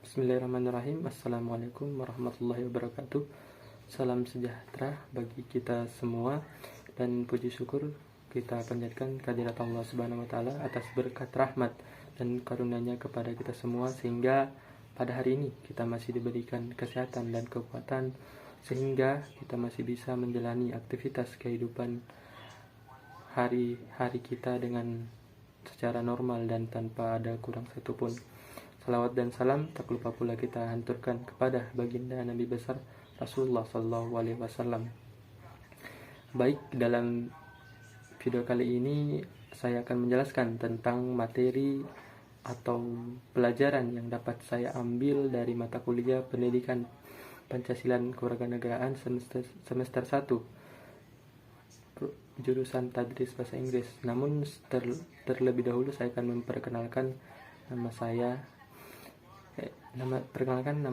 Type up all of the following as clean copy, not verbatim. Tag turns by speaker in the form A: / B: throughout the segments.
A: Bismillahirrahmanirrahim. Assalamualaikum warahmatullahi wabarakatuh. Salam sejahtera bagi kita semua, dan puji syukur kita panjatkan kehadirat Allah Subhanahu wa taala atas berkat rahmat dan karunia-Nya kepada kita semua, sehingga pada hari ini kita masih diberikan kesehatan dan kekuatan, sehingga kita masih bisa menjalani aktivitas kehidupan hari-hari kita dengan secara normal dan tanpa ada kurang satupun. Salawat dan salam tak lupa pula kita hanturkan kepada baginda Nabi besar Rasulullah SAW. Baik, dalam video kali ini saya akan menjelaskan tentang materi atau pelajaran yang dapat saya ambil dari mata kuliah Pendidikan Pancasila dan Kewarganegaraan semester 1 jurusan Tadris Bahasa Inggris. Namun terlebih dahulu saya akan memperkenalkan nama saya. Nama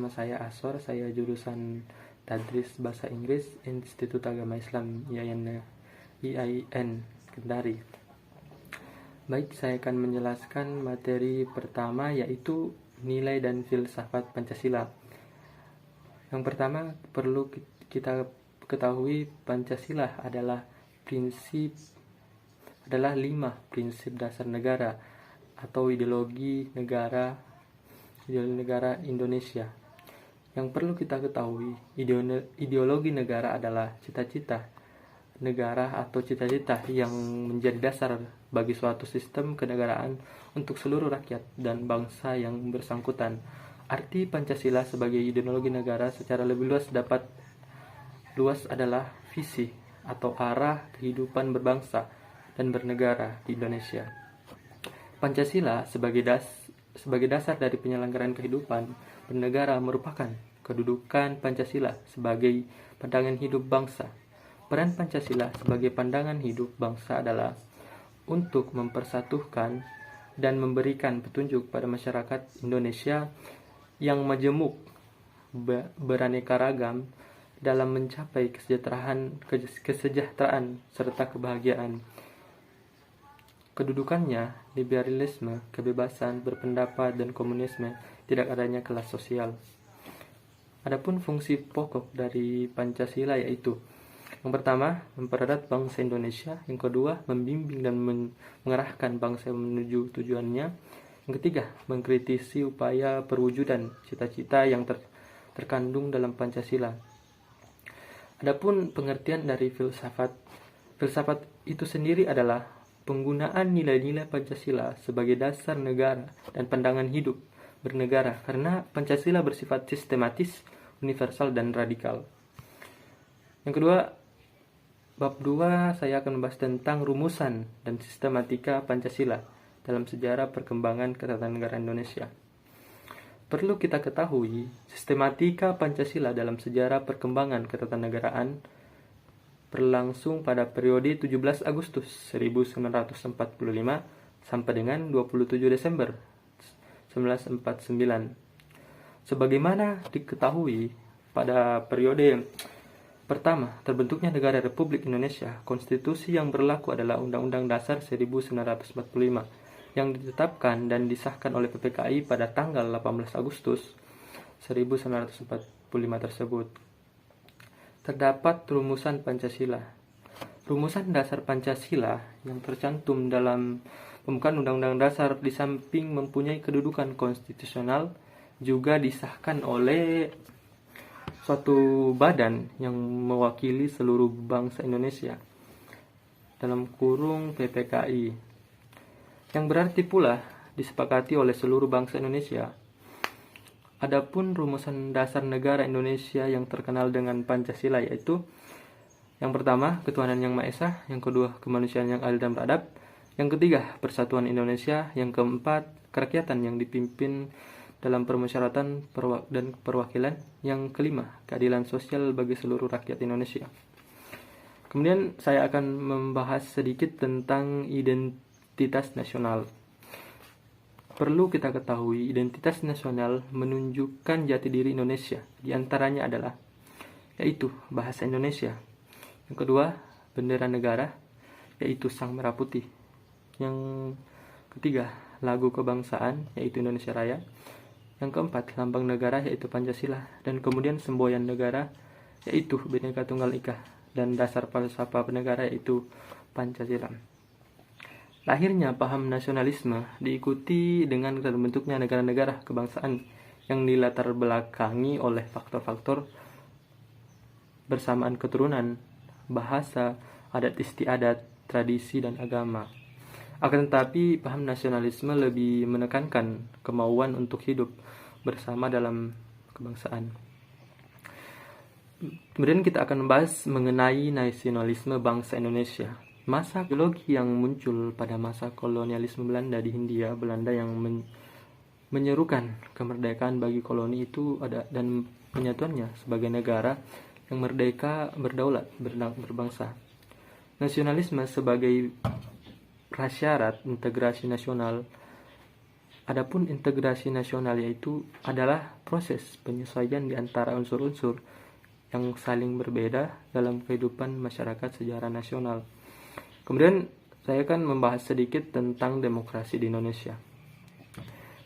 A: saya Asor, saya jurusan Tadris Bahasa Inggris Institut Agama Islam IAIN Kendari. Baik, saya akan menjelaskan materi pertama, yaitu nilai dan filsafat Pancasila. Yang pertama, perlu kita ketahui Pancasila adalah 5 prinsip dasar negara atau ideologi negara Indonesia. Yang perlu kita ketahui, ideologi negara adalah cita-cita negara atau cita-cita yang menjadi dasar bagi suatu sistem kenegaraan untuk seluruh rakyat dan bangsa yang bersangkutan. Arti Pancasila sebagai ideologi negara secara lebih luas adalah visi atau arah kehidupan berbangsa dan bernegara di Indonesia. Pancasila sebagai dasar dari penyelenggaraan kehidupan bernegara merupakan kedudukan Pancasila sebagai pandangan hidup bangsa. Peran Pancasila sebagai pandangan hidup bangsa adalah untuk mempersatukan dan memberikan petunjuk pada masyarakat Indonesia yang majemuk, beraneka ragam dalam mencapai kesejahteraan serta kebahagiaan. Kedudukannya, liberalisme, kebebasan berpendapat, dan komunisme, tidak adanya kelas sosial. Adapun fungsi pokok dari Pancasila yaitu: yang pertama, mempererat bangsa Indonesia; yang kedua, membimbing dan mengarahkan bangsa menuju tujuannya; yang ketiga, mengkritisi upaya perwujudan cita-cita yang terkandung dalam Pancasila. Adapun pengertian dari filsafat itu sendiri adalah penggunaan nilai-nilai Pancasila sebagai dasar negara dan pandangan hidup bernegara, karena Pancasila bersifat sistematis, universal, dan radikal. Yang kedua, bab 2, saya akan membahas tentang rumusan dan sistematika Pancasila dalam sejarah perkembangan ketatanegaraan Indonesia. Perlu kita ketahui, sistematika Pancasila dalam sejarah perkembangan ketatanegaraan berlangsung pada periode 17 Agustus 1945 sampai dengan 27 Desember 1949. Sebagaimana diketahui, pada periode pertama terbentuknya Negara Republik Indonesia, konstitusi yang berlaku adalah Undang-Undang Dasar 1945 yang ditetapkan dan disahkan oleh PPKI pada tanggal 18 Agustus 1945 tersebut. Terdapat rumusan Pancasila. Rumusan dasar Pancasila yang tercantum dalam pembukaan Undang-Undang Dasar di samping mempunyai kedudukan konstitusional, juga disahkan oleh suatu badan yang mewakili seluruh bangsa Indonesia, dalam kurung PPKI, yang berarti pula disepakati oleh seluruh bangsa Indonesia. Adapun rumusan dasar negara Indonesia yang terkenal dengan Pancasila yaitu: yang pertama, ketuhanan yang Maha Esa; yang kedua, kemanusiaan yang adil dan beradab; yang ketiga, persatuan Indonesia; yang keempat, kerakyatan yang dipimpin dalam permusyawaratan dan perwakilan; yang kelima, keadilan sosial bagi seluruh rakyat Indonesia. Kemudian saya akan membahas sedikit tentang identitas nasional. Perlu kita ketahui, identitas nasional menunjukkan jati diri Indonesia. Di antaranya adalah yaitu bahasa Indonesia. Yang kedua, bendera negara, yaitu Sang Merah Putih. Yang ketiga, lagu kebangsaan, yaitu Indonesia Raya. Yang keempat, lambang negara yaitu Pancasila, dan kemudian semboyan negara yaitu Bhinneka Tunggal Ika, dan dasar falsafah negara yaitu Pancasila. Lahirnya paham nasionalisme diikuti dengan terbentuknya negara-negara kebangsaan yang dilatar belakangi oleh faktor-faktor bersamaan keturunan, bahasa, adat istiadat, tradisi, dan agama. Akan tetapi, paham nasionalisme lebih menekankan kemauan untuk hidup bersama dalam kebangsaan. Kemudian kita akan membahas mengenai nasionalisme bangsa Indonesia. Masa geologi yang muncul pada masa kolonialisme Belanda di Hindia Belanda yang menyerukan kemerdekaan bagi koloni itu ada, dan penyatuannya sebagai negara yang merdeka, berdaulat, berbangsa. Nasionalisme sebagai prasyarat integrasi nasional. Adapun integrasi nasional yaitu adalah proses penyesuaian di antara unsur-unsur yang saling berbeda dalam kehidupan masyarakat sejarah nasional. Kemudian saya akan membahas sedikit tentang demokrasi di Indonesia.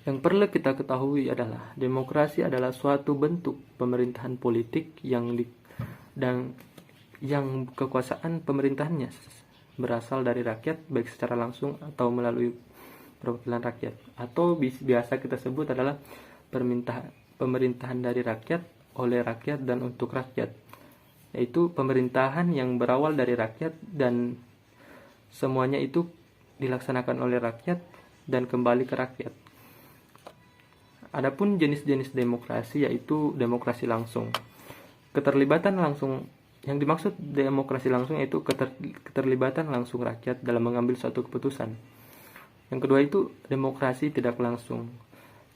A: Yang perlu kita ketahui adalah demokrasi adalah suatu bentuk pemerintahan politik yang kekuasaan pemerintahannya berasal dari rakyat, baik secara langsung atau melalui perwakilan rakyat, atau biasa kita sebut adalah pemerintahan dari rakyat, oleh rakyat, dan untuk rakyat, yaitu pemerintahan yang berawal dari rakyat dan semuanya itu dilaksanakan oleh rakyat dan kembali ke rakyat. Adapun jenis-jenis demokrasi yaitu demokrasi langsung. Keterlibatan langsung, yang dimaksud demokrasi langsung yaitu keterlibatan langsung rakyat dalam mengambil suatu keputusan. Yang kedua itu demokrasi tidak langsung,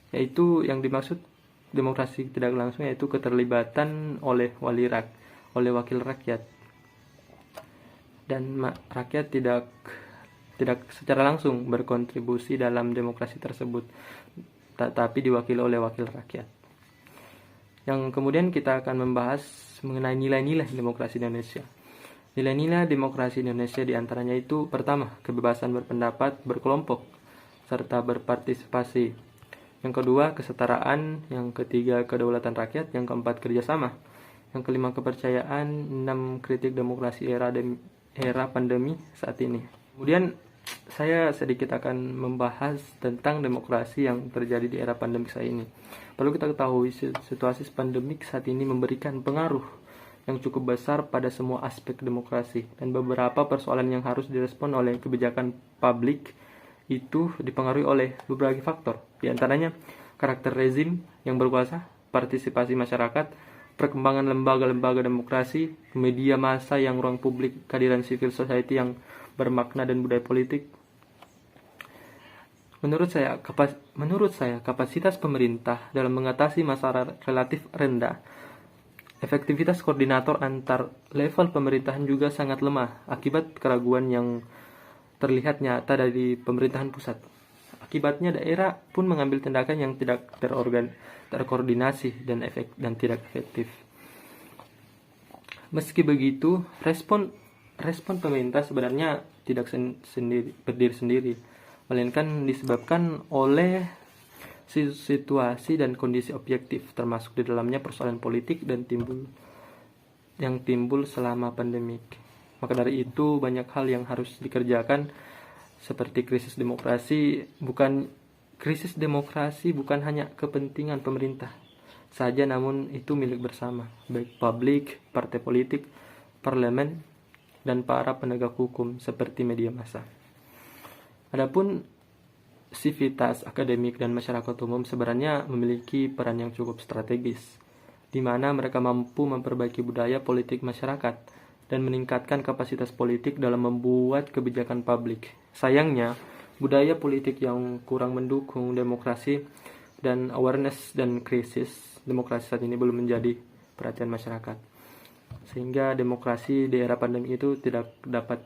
A: yaitu yang dimaksud demokrasi tidak langsung yaitu keterlibatan oleh wakil rakyat, dan rakyat tidak secara langsung berkontribusi dalam demokrasi tersebut, tetapi diwakili oleh wakil rakyat. Yang kemudian kita akan membahas mengenai nilai-nilai demokrasi Indonesia. Nilai-nilai demokrasi Indonesia diantaranya itu pertama, kebebasan berpendapat, berkelompok, serta berpartisipasi. Yang kedua, kesetaraan. Yang ketiga, kedaulatan rakyat. Yang keempat, kerjasama. Yang kelima, kepercayaan. 6, kritik demokrasi era pandemi saat ini. Kemudian saya sedikit akan membahas tentang demokrasi yang terjadi di era pandemik saat ini. Perlu kita ketahui situasi pandemik saat ini memberikan pengaruh yang cukup besar pada semua aspek demokrasi, dan beberapa persoalan yang harus direspon oleh kebijakan publik itu dipengaruhi oleh beberapa faktor. Di antaranya karakter rezim yang berkuasa, partisipasi masyarakat, perkembangan lembaga-lembaga demokrasi, media massa yang ruang publik, kehadiran civil society yang bermakna, dan budaya politik. Menurut saya, kapasitas pemerintah dalam mengatasi masalah relatif rendah. Efektivitas koordinator antar level pemerintahan juga sangat lemah akibat keraguan yang terlihat nyata dari pemerintahan pusat. Akibatnya daerah pun mengambil tindakan yang tidak terkoordinasi dan tidak efektif. Meski begitu, respon pemerintah sebenarnya tidak berdiri sendiri, melainkan disebabkan oleh situasi dan kondisi objektif, termasuk di dalamnya persoalan politik yang timbul selama pandemik. Maka dari itu banyak hal yang harus dikerjakan, seperti krisis demokrasi bukan hanya kepentingan pemerintah saja, namun itu milik bersama, baik publik, partai politik, parlemen, dan para penegak hukum seperti media massa. Adapun sivitas akademik dan masyarakat umum sebenarnya memiliki peran yang cukup strategis, di mana mereka mampu memperbaiki budaya politik masyarakat dan meningkatkan kapasitas politik dalam membuat kebijakan publik. Sayangnya, budaya politik yang kurang mendukung demokrasi dan awareness dan krisis demokrasi saat ini belum menjadi perhatian masyarakat, sehingga demokrasi di era pandemi itu tidak dapat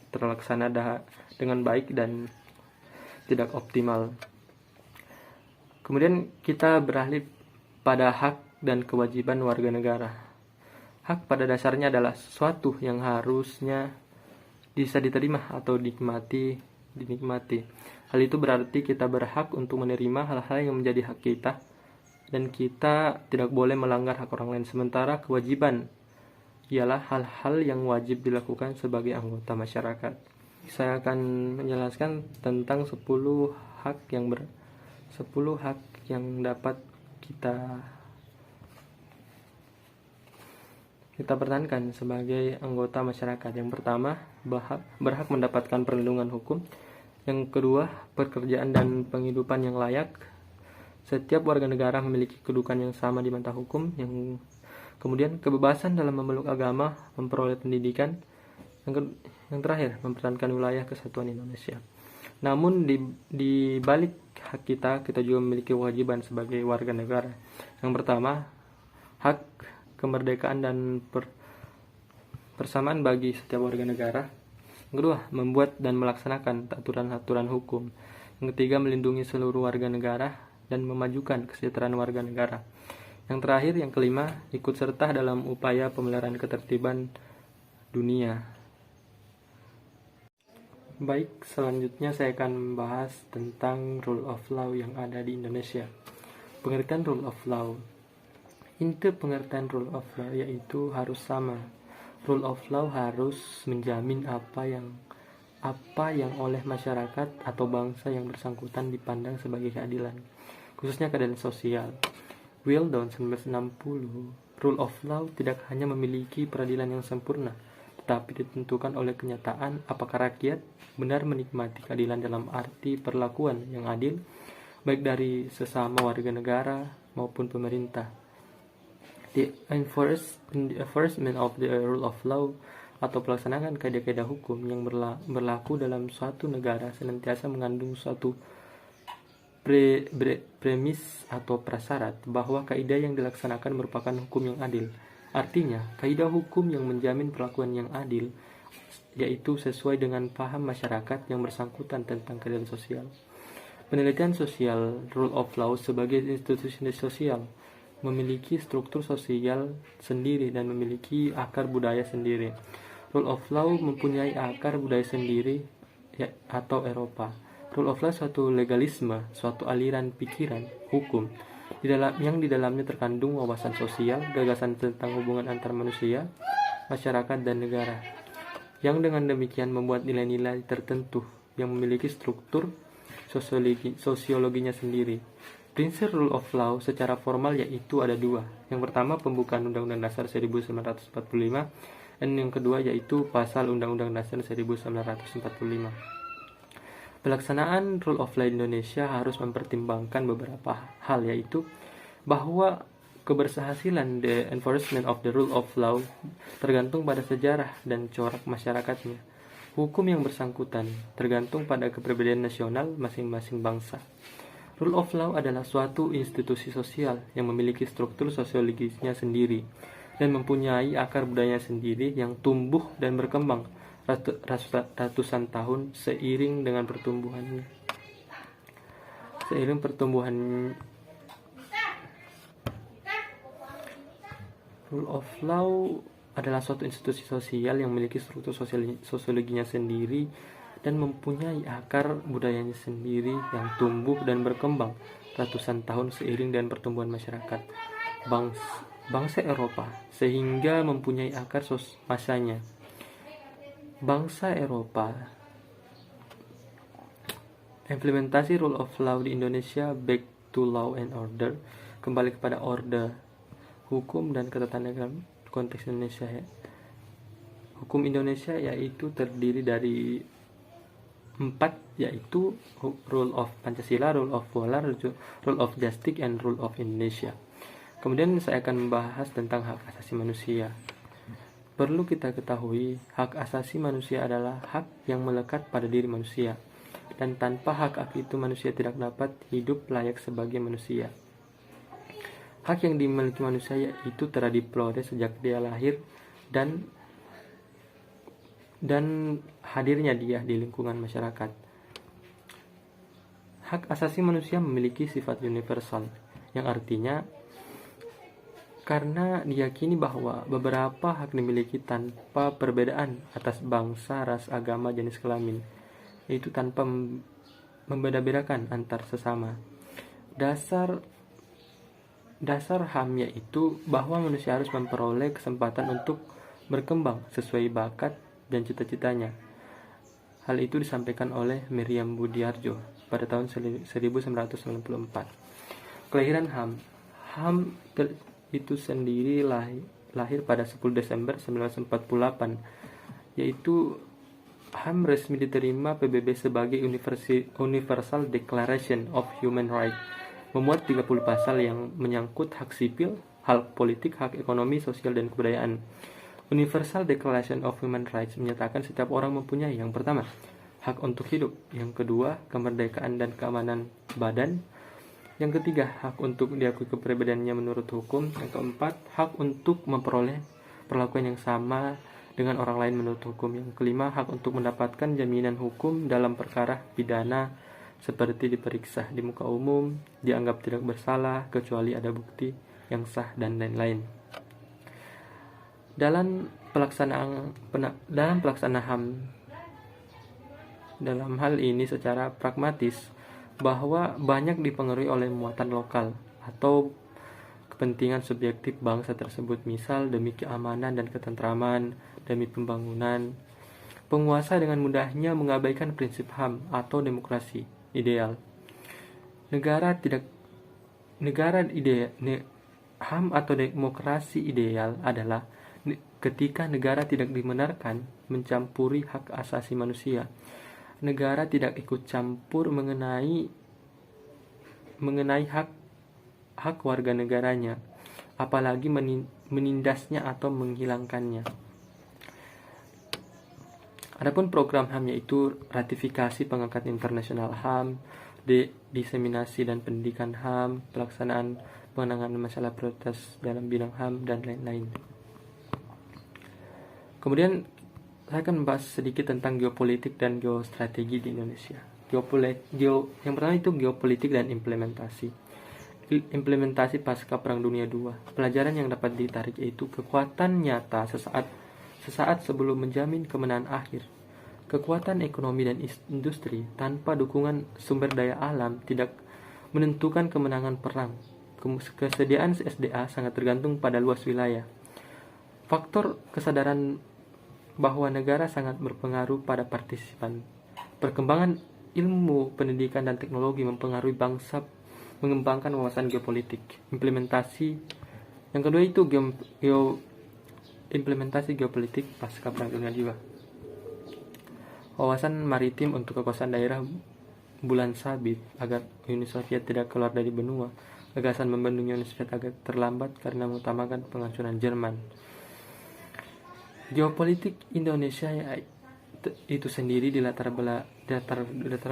A: terlaksana dengan baik dan tidak optimal. Kemudian kita beralih pada hak dan kewajiban warga negara. Hak pada dasarnya adalah sesuatu yang harusnya bisa diterima atau dinikmati. Hal itu berarti kita berhak untuk menerima hal-hal yang menjadi hak kita dan kita tidak boleh melanggar hak orang lain. Sementara kewajiban ialah hal-hal yang wajib dilakukan sebagai anggota masyarakat. Saya akan menjelaskan tentang 10 hak yang dapat kita pertahankan sebagai anggota masyarakat. Yang pertama, berhak mendapatkan perlindungan hukum. Yang kedua, pekerjaan dan penghidupan yang layak. Setiap warga negara memiliki kedudukan yang sama di mata hukum. Kemudian, kebebasan dalam memeluk agama, memperoleh pendidikan. Yang terakhir, mempertahankan wilayah kesatuan Indonesia. Namun di balik hak kita juga memiliki kewajiban sebagai warga negara. Yang pertama, hak kemerdekaan dan persamaan bagi setiap warga negara. Yang kedua, membuat dan melaksanakan aturan-aturan hukum. Yang ketiga, melindungi seluruh warga negara dan memajukan kesejahteraan warga negara. Yang terakhir, yang kelima, ikut serta dalam upaya pemeliharaan ketertiban dunia. Baik, selanjutnya saya akan membahas tentang rule of law yang ada di Indonesia. Pengertian rule of law. Inti pengertian rule of law yaitu harus sama. Rule of law harus menjamin apa yang oleh masyarakat atau bangsa yang bersangkutan dipandang sebagai keadilan, khususnya keadilan sosial. Will tahun 1960, rule of law tidak hanya memiliki peradilan yang sempurna, tetapi ditentukan oleh kenyataan apakah rakyat benar menikmati keadilan dalam arti perlakuan yang adil, baik dari sesama warga negara maupun pemerintah. The enforcement of the rule of law atau pelaksanaan kaidah-kaidah hukum yang berlaku dalam suatu negara senantiasa mengandung suatu premis atau prasyarat bahwa kaidah yang dilaksanakan merupakan hukum yang adil. Artinya, kaidah hukum yang menjamin perlakuan yang adil yaitu sesuai dengan paham masyarakat yang bersangkutan tentang keadilan sosial. Penelitian sosial, rule of law sebagai institusi sosial memiliki struktur sosial sendiri dan memiliki akar budaya sendiri. Rule of law mempunyai akar budaya sendiri atau Eropa. Rule of law suatu legalisme, suatu aliran pikiran hukum yang di dalamnya terkandung wawasan sosial, gagasan tentang hubungan antar manusia, masyarakat dan negara, yang dengan demikian membuat nilai-nilai tertentu yang memiliki struktur sosiologinya sendiri. Prinsip rule of law secara formal yaitu ada dua. Yang pertama, pembukaan Undang-Undang Dasar 1945, dan yang kedua yaitu pasal Undang-Undang Dasar 1945. Pelaksanaan rule of law Indonesia harus mempertimbangkan beberapa hal, yaitu bahwa keberhasilan the enforcement of the rule of law tergantung pada sejarah dan corak masyarakatnya. Hukum yang bersangkutan tergantung pada kepribadian nasional masing-masing bangsa. Rule of law adalah suatu institusi sosial yang memiliki struktur sosiologisnya sendiri dan mempunyai akar budaya sendiri yang tumbuh dan berkembang ratusan tahun seiring pertumbuhan. Rule of law adalah suatu institusi sosial yang memiliki struktur sosiologinya sendiri dan mempunyai akar budayanya sendiri yang tumbuh dan berkembang ratusan tahun seiring dengan pertumbuhan masyarakat bangsa Eropa, sehingga mempunyai akar masanya. Bangsa Eropa. Implementasi rule of law di Indonesia, back to law and order, kembali kepada order, hukum dan ketatanegaraan konteks Indonesia. Hukum Indonesia yaitu terdiri dari 4, yaitu rule of Pancasila, rule of Polar, rule of Justice, and rule of Indonesia. Kemudian saya akan membahas tentang hak asasi manusia. Perlu kita ketahui, hak asasi manusia adalah hak yang melekat pada diri manusia, dan tanpa hak itu manusia tidak dapat hidup layak sebagai manusia. Hak yang dimiliki manusia yaitu telah diperoleh sejak dia lahir dan hadirnya dia di lingkungan masyarakat. Hak asasi manusia memiliki sifat universal, yang artinya karena diyakini bahwa beberapa hak dimiliki tanpa perbedaan atas bangsa, ras, agama, jenis kelamin, yaitu tanpa membeda-bedakan antar sesama. Dasar HAM yaitu bahwa manusia harus memperoleh kesempatan untuk berkembang sesuai bakat dan cita-citanya. Hal itu disampaikan oleh Miriam Budiarjo pada tahun 1994. Kelahiran HAM. HAM itu sendiri lahir pada 10 Desember 1948, yaitu HAM resmi diterima PBB sebagai Universal Declaration of Human Rights, memuat 30 pasal yang menyangkut hak sipil, hak politik, hak ekonomi, sosial, dan kebudayaan. Universal Declaration of Human Rights menyatakan setiap orang mempunyai, yang pertama, hak untuk hidup, yang kedua, kemerdekaan dan keamanan badan, yang ketiga, hak untuk diakui kepribadiannya menurut hukum, yang keempat, hak untuk memperoleh perlakuan yang sama dengan orang lain menurut hukum, yang kelima, hak untuk mendapatkan jaminan hukum dalam perkara pidana seperti diperiksa di muka umum, dianggap tidak bersalah kecuali ada bukti yang sah, dan lain-lain. Dalam pelaksanaan HAM, dalam hal ini secara pragmatis, bahwa banyak dipengaruhi oleh muatan lokal atau kepentingan subjektif bangsa tersebut, misal demi keamanan dan ketentraman, demi pembangunan. Penguasa dengan mudahnya mengabaikan prinsip HAM atau demokrasi ideal. HAM atau demokrasi ideal adalah ketika negara tidak dibenarkan mencampuri hak asasi manusia. Negara tidak ikut campur mengenai hak warga negaranya, apalagi menindasnya atau menghilangkannya. Adapun program HAM yaitu ratifikasi pengangkatan internasional HAM, diseminasi dan pendidikan HAM, pelaksanaan penanganan masalah prioritas dalam bidang HAM, dan lain-lain. Kemudian saya akan membahas sedikit tentang geopolitik dan geostrategi di Indonesia. Yang pertama itu geopolitik dan implementasi. Implementasi pasca Perang Dunia II. Pelajaran yang dapat ditarik yaitu kekuatan nyata sesaat sebelum menjamin kemenangan akhir. Kekuatan ekonomi dan industri tanpa dukungan sumber daya alam tidak menentukan kemenangan perang. Kesediaan SDA sangat tergantung pada luas wilayah. Faktor kesadaran bahwa negara sangat berpengaruh pada partisipan. Perkembangan ilmu, pendidikan, dan teknologi mempengaruhi bangsa mengembangkan wawasan geopolitik. Implementasi yang kedua itu implementasi geopolitik pasca Perang Dunia II. Wawasan maritim untuk kekuasaan daerah bulan sabit agar Uni Soviet tidak keluar dari benua. Gagasan membendung Uni Soviet agak terlambat karena mengutamakan penghancuran Jerman. Geopolitik Indonesia itu sendiri dilatar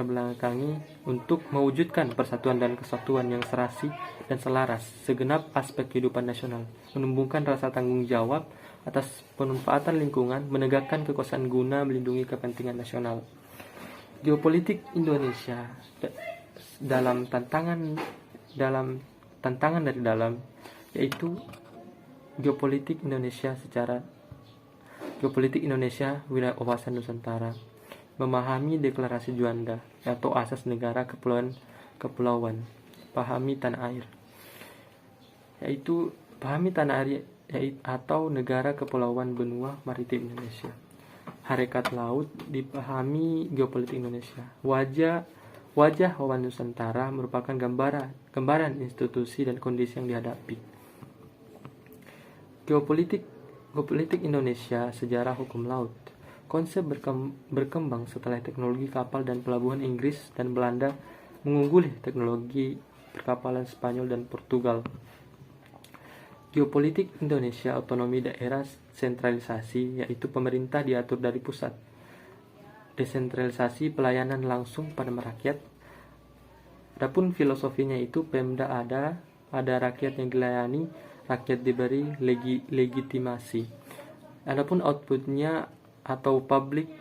A: belakangi untuk mewujudkan persatuan dan kesatuan yang serasi dan selaras segenap aspek kehidupan nasional, menumbuhkan rasa tanggung jawab atas pemanfaatan lingkungan, menegakkan kekuasaan guna melindungi kepentingan nasional. Geopolitik Indonesia dalam tantangan dari dalam, yaitu geopolitik Indonesia wilayah wawasan Nusantara, memahami deklarasi Juanda atau asas negara kepulauan, pahami tanah air, yaitu pahami tanah air atau negara kepulauan benua maritim Indonesia. Harekat laut dipahami geopolitik Indonesia. Wajah wawasan Nusantara merupakan gambaran institusi dan kondisi yang dihadapi. Geopolitik Indonesia, sejarah hukum laut. Konsep berkembang setelah teknologi kapal dan pelabuhan Inggris dan Belanda mengungguli teknologi perkapalan Spanyol dan Portugal. Geopolitik Indonesia, otonomi daerah, sentralisasi, yaitu pemerintah diatur dari pusat. Desentralisasi, pelayanan langsung pada rakyat. Adapun filosofinya itu Pemda ada rakyat yang dilayani, rakyat diberi legitimasi. Adapun outputnya atau public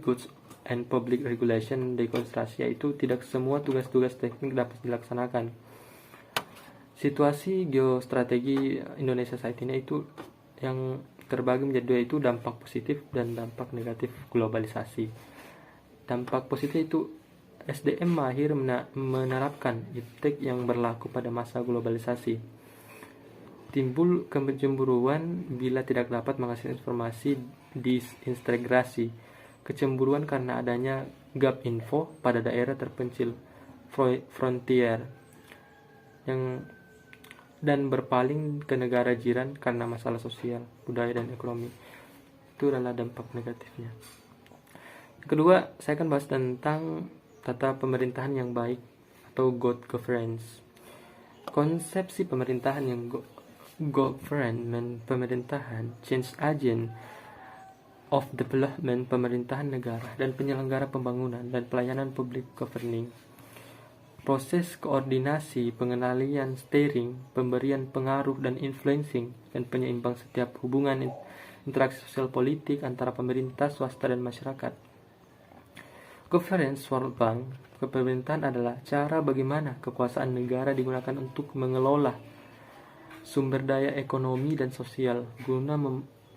A: goods and public regulation dekonstruksi, yaitu tidak semua tugas-tugas teknik dapat dilaksanakan. Situasi geostrategi Indonesia saat ini itu yang terbagi menjadi dua, itu dampak positif dan dampak negatif globalisasi. Dampak positif itu SDM mahir menerapkan iptek yang berlaku pada masa globalisasi. Timbul kecemburuan bila tidak dapat menghasilkan informasi disintegrasi. Kecemburuan karena adanya gap info pada daerah terpencil frontier dan berpaling ke negara jiran karena masalah sosial, budaya, dan ekonomi. Itu adalah dampak negatifnya. Kedua, saya akan bahas tentang tata pemerintahan yang baik atau good governance. Konsepsi pemerintahan yang government pemerintahan, change agent of development pemerintahan negara dan penyelenggara pembangunan dan pelayanan public governing. Proses koordinasi, pengendalian, steering, pemberian pengaruh dan influencing dan penyeimbang setiap hubungan interaksi sosial politik antara pemerintah, swasta, dan masyarakat. Governance World Bank, kepemerintahan adalah cara bagaimana kekuasaan negara digunakan untuk mengelola sumber daya ekonomi dan sosial guna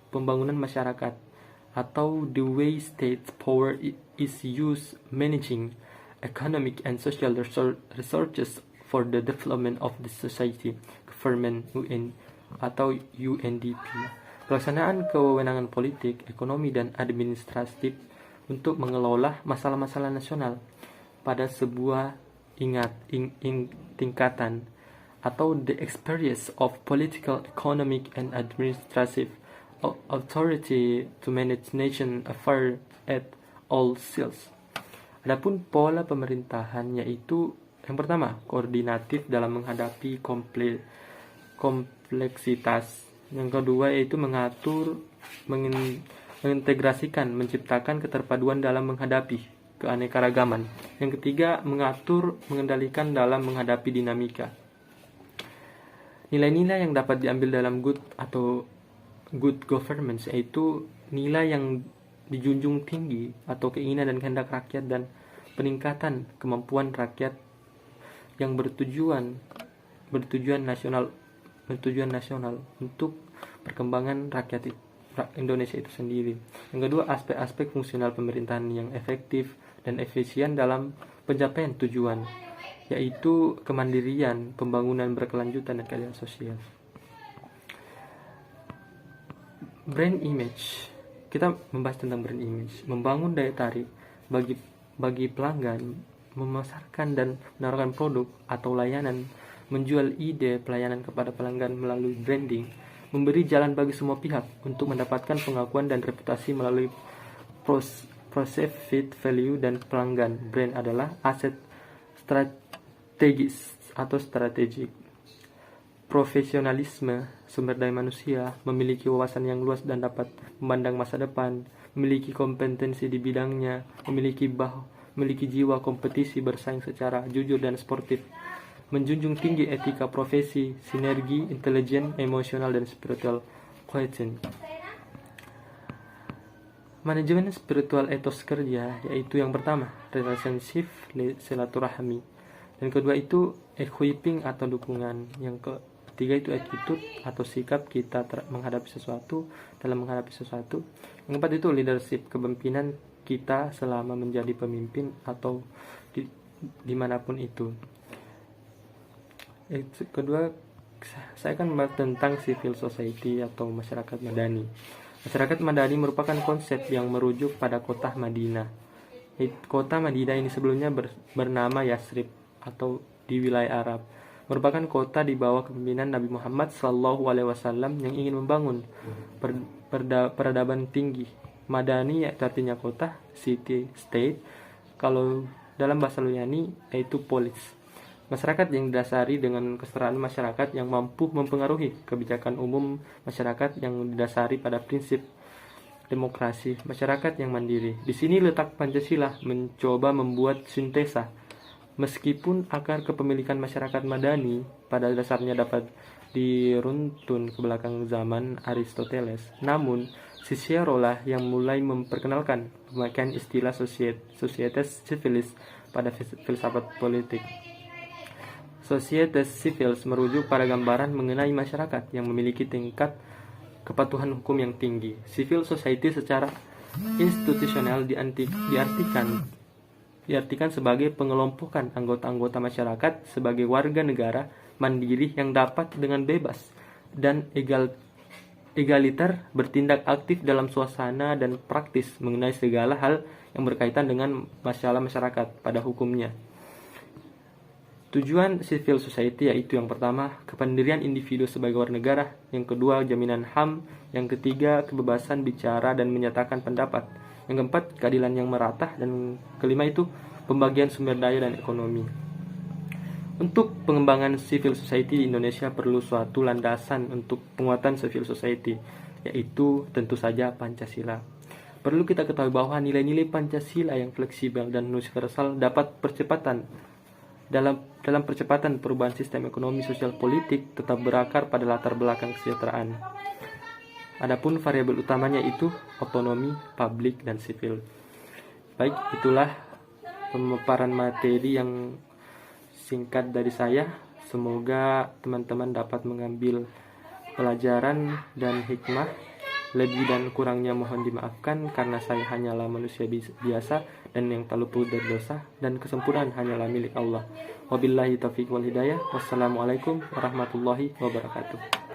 A: pembangunan masyarakat, atau the way state power is used managing economic and social resources for the development of the society, government atau UNDP. Pelaksanaan kewenangan politik, ekonomi, dan administratif untuk mengelola masalah-masalah nasional pada sebuah tingkatan, atau the experience of political, economic, and administrative authority to manage nation affairs at all levels. Adapun pola pemerintahan yaitu yang pertama, koordinatif dalam menghadapi kompleksitas. Yang kedua yaitu mengatur, mengintegrasikan, menciptakan keterpaduan dalam menghadapi keanekaragaman. Yang ketiga, mengatur, mengendalikan dalam menghadapi dinamika. Nilai-nilai yang dapat diambil dalam good governance yaitu nilai yang dijunjung tinggi atau keinginan dan kehendak rakyat dan peningkatan kemampuan rakyat yang bertujuan nasional untuk perkembangan rakyat Indonesia itu sendiri. Yang kedua, aspek-aspek fungsional pemerintahan yang efektif dan efisien dalam pencapaian tujuan, yaitu kemandirian, pembangunan berkelanjutan, dan keadilan sosial. Brand image. Kita membahas tentang brand image, membangun daya tarik bagi pelanggan, memasarkan dan menawarkan produk atau layanan, menjual ide pelayanan kepada pelanggan melalui branding, memberi jalan bagi semua pihak untuk mendapatkan pengakuan dan reputasi melalui perceived value dan pelanggan. Brand adalah aset strategis atau strategik. Profesionalisme, sumber daya manusia, memiliki wawasan yang luas dan dapat memandang masa depan, memiliki kompetensi di bidangnya, memiliki jiwa kompetisi, bersaing secara jujur dan sportif, menjunjung tinggi etika profesi, sinergi, intelijen, emosional, dan spiritual quotient. Manajemen spiritual etos kerja yaitu yang pertama, relationship, silaturahmi. Dan kedua itu equipping atau dukungan. Yang ketiga itu attitude atau sikap kita menghadapi sesuatu, dalam menghadapi sesuatu. Yang keempat itu leadership, kepemimpinan kita selama menjadi pemimpin atau dimanapun itu. Kedua, saya akan membahas tentang civil society atau masyarakat madani. Masyarakat madani merupakan konsep yang merujuk pada kota Madinah. Kota Madinah ini sebelumnya bernama Yasrib atau di wilayah Arab. Merupakan kota di bawah kepemimpinan Nabi Muhammad SAW yang ingin membangun peradaban tinggi. Madani artinya kota, city, state. Kalau dalam bahasa Yunani yaitu polis. Masyarakat yang didasari dengan kesetaraan masyarakat yang mampu mempengaruhi kebijakan umum masyarakat yang didasari pada prinsip demokrasi, masyarakat yang mandiri. Di sini letak Pancasila mencoba membuat sintesa. Meskipun akar kepemilikan masyarakat madani pada dasarnya dapat diruntun ke belakang zaman Aristoteles, namun Cicero lah yang mulai memperkenalkan pemakaian istilah societas civilis pada filsafat politik. Societas civilis merujuk pada gambaran mengenai masyarakat yang memiliki tingkat kepatuhan hukum yang tinggi. Civil society secara institusional diartikan sebagai pengelompokan anggota-anggota masyarakat sebagai warga negara mandiri yang dapat dengan bebas dan egaliter, bertindak aktif dalam suasana dan praktis mengenai segala hal yang berkaitan dengan masalah masyarakat pada hukumnya. Tujuan civil society yaitu yang pertama, kependirian individu sebagai warga negara, yang kedua, jaminan HAM, yang ketiga, kebebasan bicara dan menyatakan pendapat, yang keempat, keadilan yang merata, dan kelima itu pembagian sumber daya dan ekonomi. Untuk pengembangan civil society di Indonesia perlu suatu landasan untuk penguatan civil society, yaitu tentu saja Pancasila. Perlu kita ketahui bahwa nilai-nilai Pancasila yang fleksibel dan universal dapat dalam percepatan perubahan sistem ekonomi sosial politik tetap berakar pada latar belakang kesejahteraan. Adapun variabel utamanya itu otonomi, publik, dan sipil. Baik, itulah pemaparan materi yang singkat dari saya. Semoga teman-teman dapat mengambil pelajaran dan hikmah. Lebih dan kurangnya mohon dimaafkan karena saya hanyalah manusia biasa dan yang tak luput dari dosa, dan kesempurnaan hanyalah milik Allah. Wabillahi taufiq wal hidayah. Wassalamualaikum warahmatullahi wabarakatuh.